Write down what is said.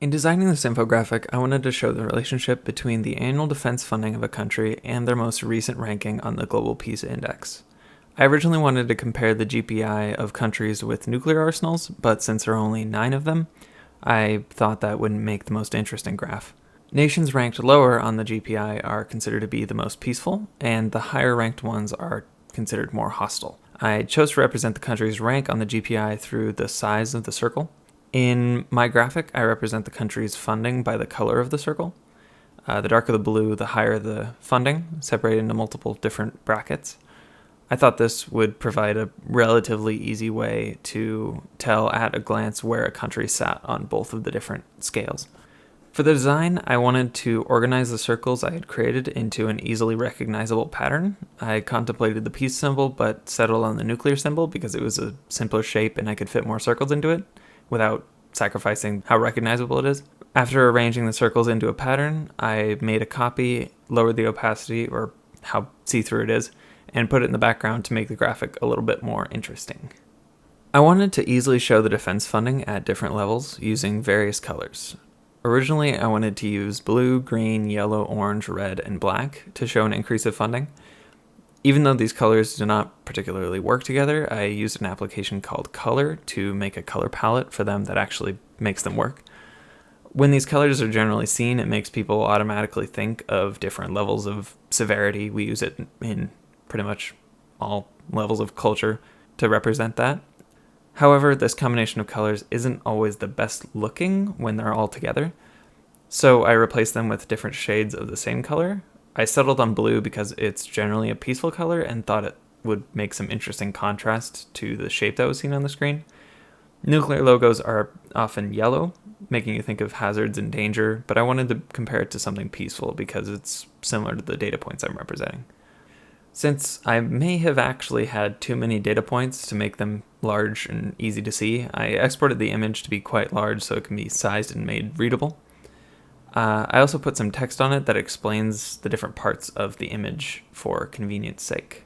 In designing this infographic, I wanted to show the relationship between the annual defense funding of a country and their most recent ranking on the Global Peace Index. I originally wanted to compare the GPI of countries with nuclear arsenals, but since there are only 9 of them, I thought that would make the most interesting graph. Nations ranked lower on the GPI are considered to be the most peaceful, and the higher ranked ones are considered more hostile. I chose to represent the country's rank on the GPI through the size of the circle. In my graphic, I represent the country's funding by the color of the circle. The darker the blue, the higher the funding, separated into multiple different brackets. I thought this would provide a relatively easy way to tell at a glance where a country sat on both of the different scales. For the design, I wanted to organize the circles I had created into an easily recognizable pattern. I contemplated the peace symbol, but settled on the nuclear symbol because it was a simpler shape and I could fit more circles into it without sacrificing how recognizable it is. After arranging the circles into a pattern, I made a copy, lowered the opacity, or how see-through it is, and put it in the background to make the graphic a little bit more interesting. I wanted to easily show the defense funding at different levels using various colors. Originally, I wanted to use blue, green, yellow, orange, red, and black to show an increase of funding. Even though these colors do not particularly work together, I used an application called Color to make a color palette for them that actually makes them work. When these colors are generally seen, it makes people automatically think of different levels of severity. We use it in pretty much all levels of culture to represent that. However, this combination of colors isn't always the best looking when they're all together, so I replaced them with different shades of the same color. I settled on blue because it's generally a peaceful color and thought it would make some interesting contrast to the shape that was seen on the screen. Nuclear logos are often yellow, making you think of hazards and danger, but I wanted to compare it to something peaceful because it's similar to the data points I'm representing. Since I may have actually had too many data points to make them large and easy to see, I exported the image to be quite large so it can be sized and made readable. I also put some text on it that explains the different parts of the image for convenience sake.